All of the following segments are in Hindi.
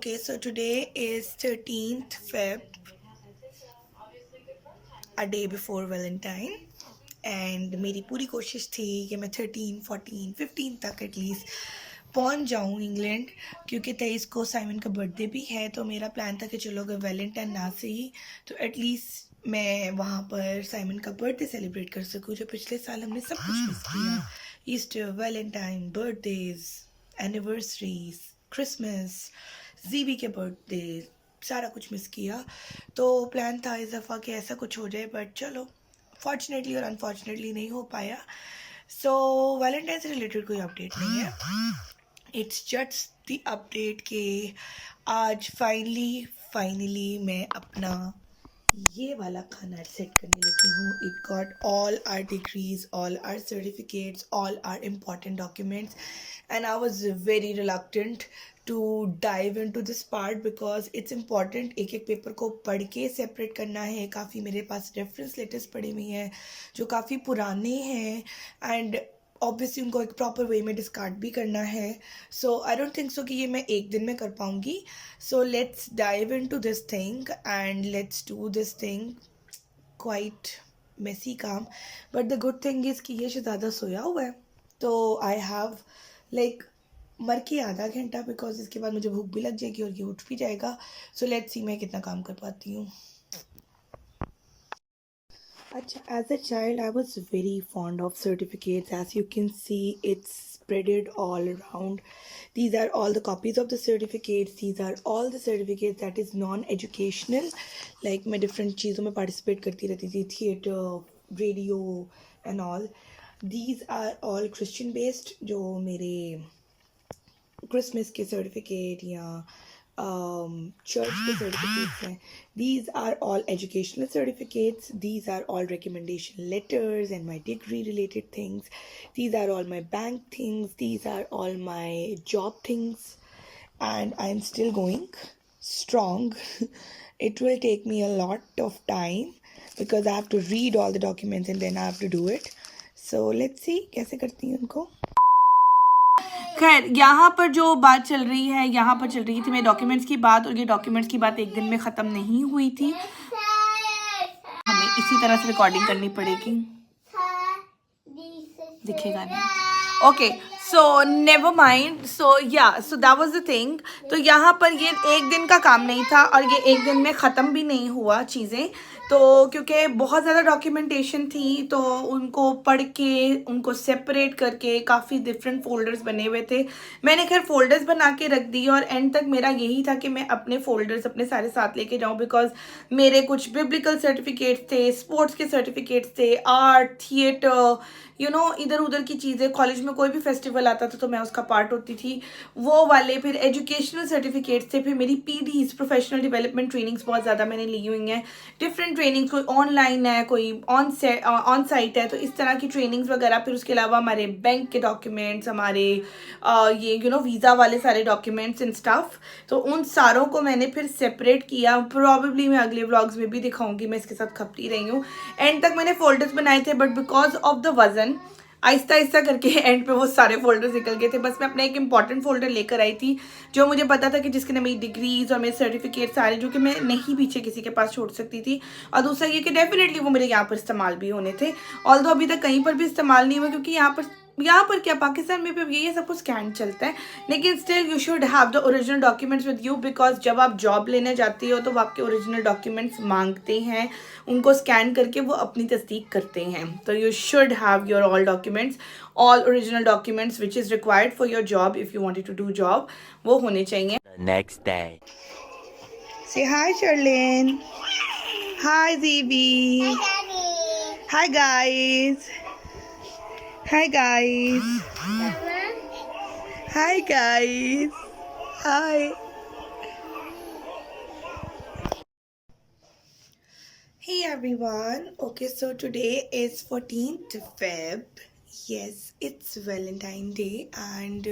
Okay, so today is 13th Feb, a day before Valentine. And मेरी पूरी कोशिश थी कि मैं 13, 14, 15 तक एटलीस्ट पहुंच जाऊं इंग्लैंड, क्योंकि 23 को साइमन का बर्थडे भी है। तो मेरा प्लान था कि चलो अगर वैलेंटाइन ना सही तो एटलीस्ट मैं वहाँ पर साइमन का बर्थडे सेलिब्रेट कर सकूं, जो पिछले साल हमने सब कुछ मिस किया। Easter, Valentine, birthdays, anniversaries, Christmas, जीवी के बर्थडे, सारा कुछ मिस किया। तो प्लान था इस दफ़ा कि ऐसा कुछ हो जाए, बट चलो फॉर्चुनेटली और अनफॉर्चुनेटली नहीं हो पाया। सो वैलेंटाइन से रिलेटेड कोई अपडेट नहीं है। इट्स जस्ट द अपडेट कि आज फाइनली मैं अपना ये वाला खाना सेट करने लगी हूँ। It got all our degrees, all our certificates, all our important documents, and I was very reluctant to dive in to this part because it's important. एक एक पेपर को पढ़ के सेपरेट करना है। काफ़ी मेरे पास रेफरेंस लेटर्स पड़े हुए हैं जो काफ़ी पुराने हैं, एंड ऑब्वियसली उनको एक प्रॉपर वे में डिस्कार्ड भी करना है। सो आई डोंट थिंक सो कि ये मैं एक दिन में कर पाऊँगी। So let's dive into this thing and let's do this thing. Quite messy काम, but the good thing is कि ये शहज़ादा सोया हुआ है, तो I have like मर के आधा घंटा, बिकॉज इसके बाद मुझे भूख भी लग जाएगी और ये उठ भी जाएगा। सो लेट्स सी मैं कितना काम कर पाती हूँ। अच्छा, as a child I was very fond of certificates. As you can see, it's spreaded all around. These are all the copies of the certificates. These are all the certificates that is non-educational. Like मैं different चीज़ों में participate करती रहती थी, theatre, radio and all. These are all Christian based, जो मेरे क्रिसमस के सर्टिफिकेट या चर्च के सर्टिफिकेट्स हैं. These are all educational certificates. These are all recommendation letters and my degree related things. These are all my bank things. These are all my job things. And I'm still going strong. It will take me a lot of time because I have to read all the documents and then I have to do it. So let's see कैसे करती हूँ उनको. खैर, यहाँ पर जो बात चल रही है, यहाँ पर चल रही थी मेरे डॉक्यूमेंट्स की बात, और ये डॉक्यूमेंट्स की बात एक दिन में ख़त्म नहीं हुई थी। हमें इसी तरह से रिकॉर्डिंग करनी पड़ेगी, दिखेगा नहीं। Okay, so never mind. So that was the thing. तो यहाँ पर ये एक दिन का काम नहीं था और ये एक दिन में ख़त्म भी नहीं हुआ चीज़ें। तो क्योंकि बहुत ज़्यादा डॉक्यूमेंटेशन थी, तो उनको पढ़ के, उनको सेपरेट करके काफ़ी डिफरेंट फ़ोल्डर्स बने हुए थे। मैंने खैर फ़ोल्डर्स बना के रख दी और एंड तक मेरा यही था कि मैं अपने फ़ोल्डर्स अपने सारे साथ लेके जाऊँ, बिकॉज मेरे कुछ बिब्लिकल सर्टिफिकेट्स थे, स्पोर्ट्स के सर्टिफिकेट्स थे, आर्ट, थिएटर, इधर उधर की चीज़ें। कॉलेज में कोई भी फेस्टिवल आता था तो मैं उसका पार्ट होती थी, वो वाले। फिर एजुकेशनल सर्टिफिकेट्स थे, फिर मेरी पीडीज, प्रोफेशनल डेवलपमेंट ट्रेनिंग्स बहुत ज़्यादा मैंने ली हुई हैं। डिफरेंट ट्रेनिंग्स, कोई ऑनलाइन है, कोई ऑन साइट है, तो इस तरह की ट्रेनिंग्स वगैरह। फिर उसके अलावा हमारे बैंक के डॉक्यूमेंट्स, हमारे ये वीज़ा वाले सारे डॉक्यूमेंट्स एंड स्टफ। तो उन सारों को मैंने फिर सेपरेट किया। प्रॉबेबली मैं अगले व्लॉग्स में भी दिखाऊंगी, मैं इसके साथ खपती रही हूँ। एंड तक मैंने फोल्डर्स बनाए थे, बट बिकॉज ऑफ द वजन आहिस्ता आहिस्ता करके एंड पे वो सारे फोल्डर्स निकल गए थे। बस मैं अपना एक इंपॉर्टेंट फोल्डर लेकर आई थी, जो मुझे पता था कि जिसके अंदर मेरी डिग्रीज और मेरे सर्टिफिकेट सारे, जो कि मैं नहीं पीछे किसी के पास छोड़ सकती थी। और दूसरा ये कि डेफिनेटली वो मेरे यहाँ पर इस्तेमाल भी होने थे। ऑल्दो अभी तक कहीं पर भी इस्तेमाल नहीं हुआ, क्योंकि यहाँ पर क्या, पाकिस्तान में भी ये सब कुछ स्कैन चलता है। लेकिन still you should have the original documents with you, because जब आप जॉब लेने जाती हो तो वो आपके ओरिजिनल डॉक्यूमेंट्स मांगते हैं, उनको स्कैन करके वो अपनी तस्दीक करते हैं। तो you should have your all documents, all original documents which is required for your job if you wanted to do job, वो होने चाहिए। Next day. Say hi Sherlin, hi Jeevi, hi guys, hi guys, hi guys, hi. Hey everyone. Okay, so today is 14th Feb. Yes, it's Valentine Day and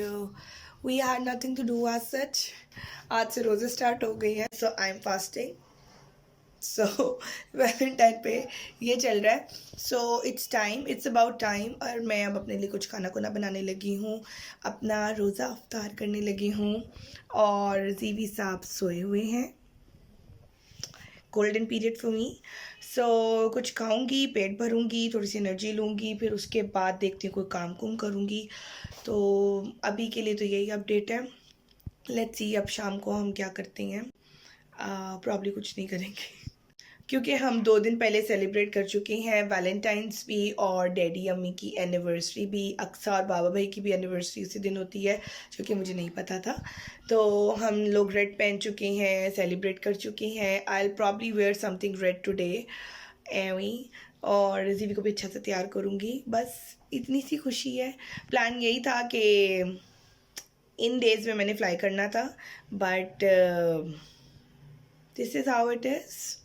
we had nothing to do as such. आज से रोज़े start हो गई है, so I'm fasting. So Valentine पे ये चल रहा है. So it's about time. और मैं अब अपने लिए कुछ खाना खुना बनाने लगी हूँ, अपना रोज़ा अफ्तार करने लगी हूँ. और जीवी साहब सोए हुए हैं. Golden period for me. So कुछ खाऊंगी, पेट भरूंगी, थोड़ी सी एनर्जी लूँगी, फिर उसके बाद देखती हूँ कोई काम कुम करूँगी. तो अभी के लिए तो यही अपडेट है. लेट्स सी अब शाम को हम क्या करते हैं. प्रॉब्ली कुछ नहीं करेंगे क्योंकि हम 2 दिन पहले सेलिब्रेट कर चुके हैं वैलेंटाइंस भी और डैडी अम्मी की एनिवर्सरी भी. अक्सा और बाबा भाई की भी एनिवर्सरी उसी दिन होती है, जो कि मुझे नहीं पता था. तो हम लोग रेड पहन चुके हैं, सेलिब्रेट कर चुके हैं. I will probably wear something red today एवी. और जीवी को भी अच्छा से तैयार करूँगी. बस इतनी सी खुशी है. प्लान यही था कि इन डेज़ में मैंने फ़्लाई करना था, but this is how it is.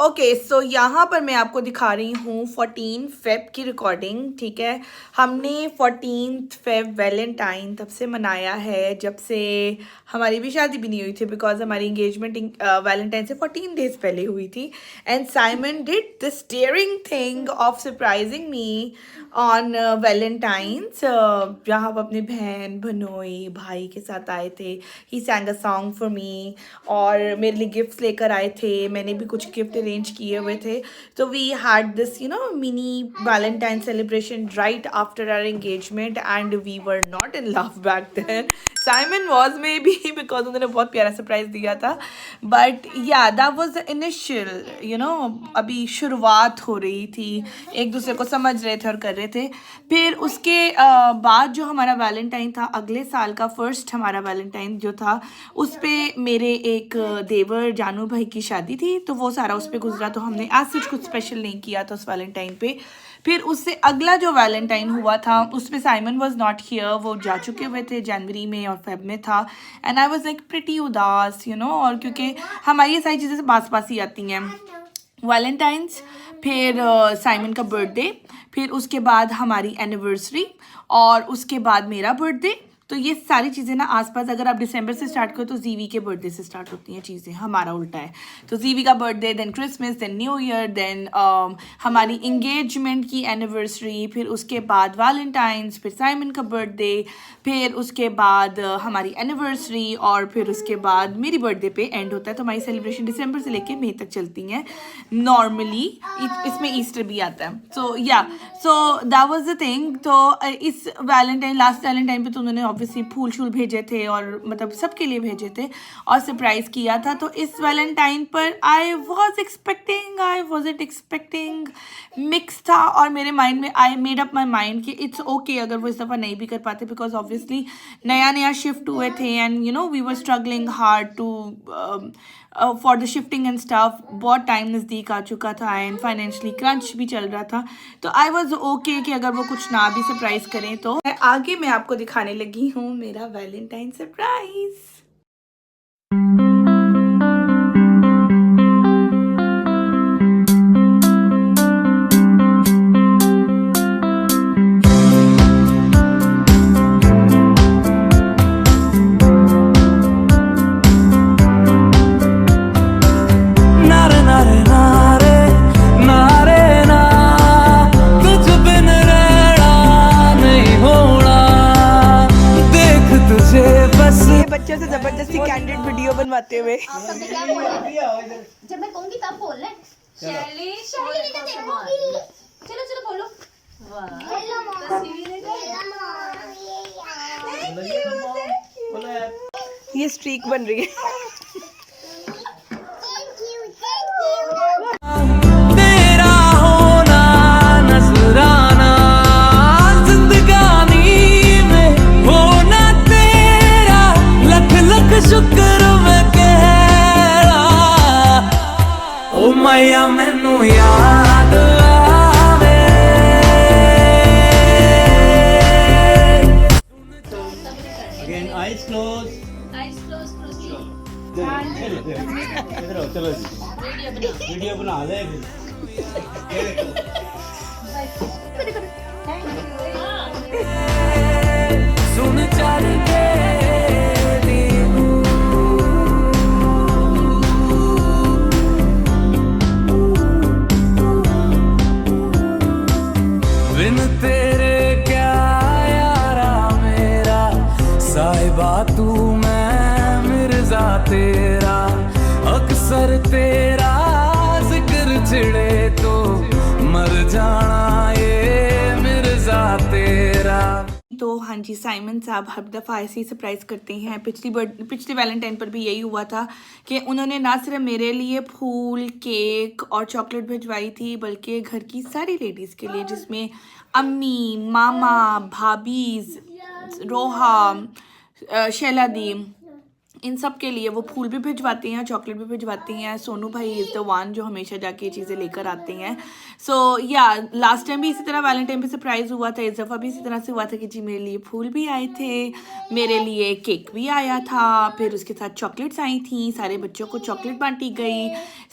Okay so यहाँ पर मैं आपको दिखा रही हूँ 14 फेब की रिकॉर्डिंग. ठीक है, हमने 14 फेब वैलेंटाइन तब से मनाया है जब से हमारी भी शादी भी नहीं हुई थी, बिकॉज हमारी इंगेजमेंट वैलेंटाइन से 14 डेज पहले हुई थी. And Simon did this daring thing of surprising me on Valentine's, जहाँ वो अपनी बहन भनोई भाई के साथ आए थे. ही सैंग अ सॉन्ग फॉर मी और मेरे लिए गिफ्ट्स लेकर आए थे. मैंने भी कुछ गिफ्ट अरेंज किए हुए थे. तो we had this mini Valentine celebration right after our engagement and we were not in love back then. Simon was maybe because उन्होंने बहुत प्यारा सरप्राइज दिया था. बट या दैट वॉज द इनिशियल अभी शुरुआत हो रही थी, एक दूसरे को समझ रहे थे और कर रहे थे. फिर उसके बाद जो हमारा वैलेंटाइन था अगले साल का फर्स्ट हमारा वैलेंटाइन जो था, उस पर मेरे एक देवर जानू भाई की शादी थी, तो वो सारा उस पर गुजरा. तो हमने आज सच कुछ स्पेशल नहीं किया था उस वैलेंटाइन पे. फिर उससे अगला जो वैलेंटाइन हुआ था उस पर साइमन वॉज नॉट हियर, वो जा चुके हुए थे, जनवरी में और फेब में था. And I was like pretty उदास और क्योंकि हमारी ये सारी चीज़ें पास पास ही आती हैं. वैलेंटाइंस, फिर साइमन का बर्थडे, फिर उसके बाद हमारी एनिवर्सरी और उसके बाद मेरा बर्थडे. तो ये सारी चीज़ें ना आसपास, अगर आप दिसंबर से स्टार्ट करो तो जीवी के बर्थडे से स्टार्ट होती हैं चीज़ें. हमारा उल्टा है. तो जीवी का birthday, then Christmas, then new year, then हमारी इंगेजमेंट की एनिवर्सरी, फिर उसके बाद वैलेंटाइंस, फिर साइमन का बर्थडे, फिर उसके बाद हमारी एनिवर्सरी और फिर उसके बाद मेरी बर्थडे पे एंड होता है. तो हमारी सेलिब्रेशन दिसंबर से लेके मई तक चलती हैं नॉर्मली. इसमें ईस्टर भी आता है. सो या so that was the thing. तो इस वैलेंटाइन, लास्ट वैलेंटाइन पे तो उन्होंने ऑब्वियसली फूल शूल भेजे थे और मतलब सबके लिए भेजे थे और सरप्राइज़ किया था. तो इस वैलेंटाइन पर आई वॉज एक्सपेक्टिंग मिक्स था. और मेरे माइंड में I made up my mind कि इट्स ओके अगर वो इस दफ़ा नहीं भी कर पाते, बिकॉज ऑब्वियसली नया शिफ्ट हुए थे and we were struggling hard to for the shifting and stuff. बहुत टाइम नज़दीक आ चुका था एंड फाइनेंशियली क्रंच भी चल रहा था. तो आई वॉज ओके कि अगर वो कुछ ना भी सरप्राइज़ करें. तो आगे मैं आपको दिखाने लगी हूँ मेरा वैलेंटाइन सरप्राइज़. बच्चों से जबरदस्ती कैंडिड वीडियो बनवाते हुए. जब मैं कहूंगी तब बोलना है. शैली तो देखोगी. चलो बोलो. ये स्ट्रीक बन रही है. तेरा होना नजराना जिंदगानी में होना तेरा लख लख शुक्र मैं कह रहा. ओ मैया मैनू याद आवे. Again, eyes closed. इधर आओ, चलो जी. वीडियो बना ले. सुन चल के सर तेरा जिक्र छिड़े तो मर जाना ये मिर्जा तेरा। तो हाँ जी, साइमन साहब हर दफ़ा ऐसे ही सरप्राइज़ करते हैं। पिछली वैलेंटाइन पर भी यही हुआ था कि उन्होंने ना सिर्फ मेरे लिए फूल, केक और चॉकलेट भिजवाई थी, बल्कि घर की सारी लेडीज़ के लिए, जिसमें अम्मी, मामा, भाभीज़, रोहा, शैला दी, इन सब के लिए वो फूल भी भिजवाती हैं, चॉकलेट भी भिजवाती हैं। सोनू भाई इज़ द वन जो हमेशा जाके ये चीज़ें लेकर आते हैं। सो या लास्ट टाइम भी इसी तरह वैलेंटाइन पे सरप्राइज़ हुआ था, इस दफ़ा भी इसी तरह से हुआ था कि जी मेरे लिए फूल भी आए थे, मेरे लिए केक भी आया था, फिर उसके साथ चॉकलेट्स आई थी, सारे बच्चों को चॉकलेट बांटी गई,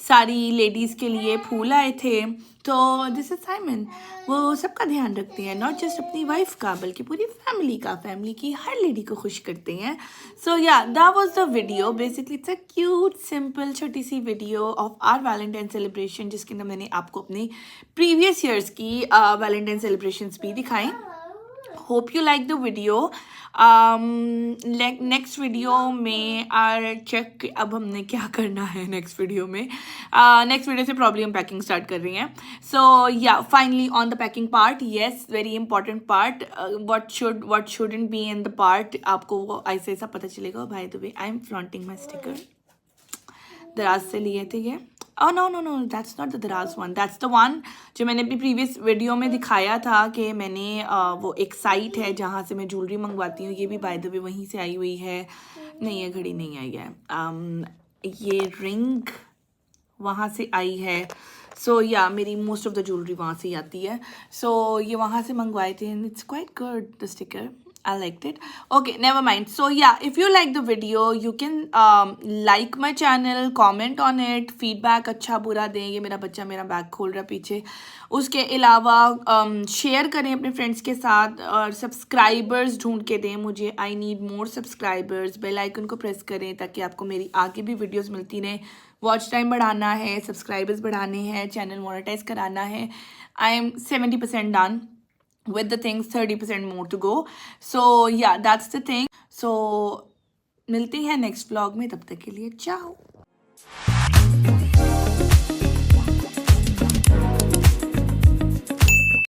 सारी लेडीज़ के लिए फूल आए थे। तो दिस इज साइमन, वो सबका ध्यान रखते हैं, नॉट जस्ट अपनी वाइफ का बल्कि पूरी फैमिली का, फैमिली की हर लेडी को खुश करते हैं। So yeah that was the video. Basically it's a cute simple छोटी सी video of our Valentine celebration, जिसके अंदर मैंने आपको अपने प्रीवियस ईयर्स की वैलेंटाइन सेलिब्रेशंस भी दिखाएं। Hope you like the video. Next video में आर चेक अब हमने क्या करना है नेक्स्ट वीडियो में। नेक्स्ट वीडियो से प्रॉब्लम हम पैकिंग स्टार्ट कर रही हैं। So yeah finally on the packing part, yes very important part, what shouldn't be in the part, आपको वो ऐसे ऐसा पता चलेगा। By the way I am flaunting my sticker, दराज से लिए थे ये। Oh no no no, that's not the Daraz one, that's the one जो मैंने अपनी प्रीवियस वीडियो में दिखाया था कि मैंने वो एक साइट है जहाँ से मैं ज्वेलरी मंगवाती हूँ। ये भी बाय द वे वहीं से आई हुई है। नहीं, ये घड़ी नहीं आई है, ये रिंग वहाँ से आई है। सो या मेरी मोस्ट ऑफ द ज्वेलरी वहाँ से ही आती है। सो ये वहाँ से मंगवाए थे and it's quite good, the sticker, I liked it. Okay, never mind. So yeah, if you like the video, you can like my channel, comment on it, feedback अच्छा बुरा दें। ये मेरा बच्चा मेरा बैग खोल रहा पीछे। उसके अलावा शेयर करें अपने फ्रेंड्स के साथ और सब्सक्राइबर्स ढूंढ के दें मुझे। I need more subscribers. Bell icon को प्रेस करें ताकि आपको मेरी आगे भी वीडियोस मिलती रहें। वॉच टाइम बढ़ाना है, सब्सक्राइबर्स बढ़ाने हैं, चैनल मोनेटाइज कराना है। I am 70% done with the things, 30% more to go. So yeah, that's the thing. So मिलते हैं नेक्स्ट व्लॉग में, तब तक के लिए ciao.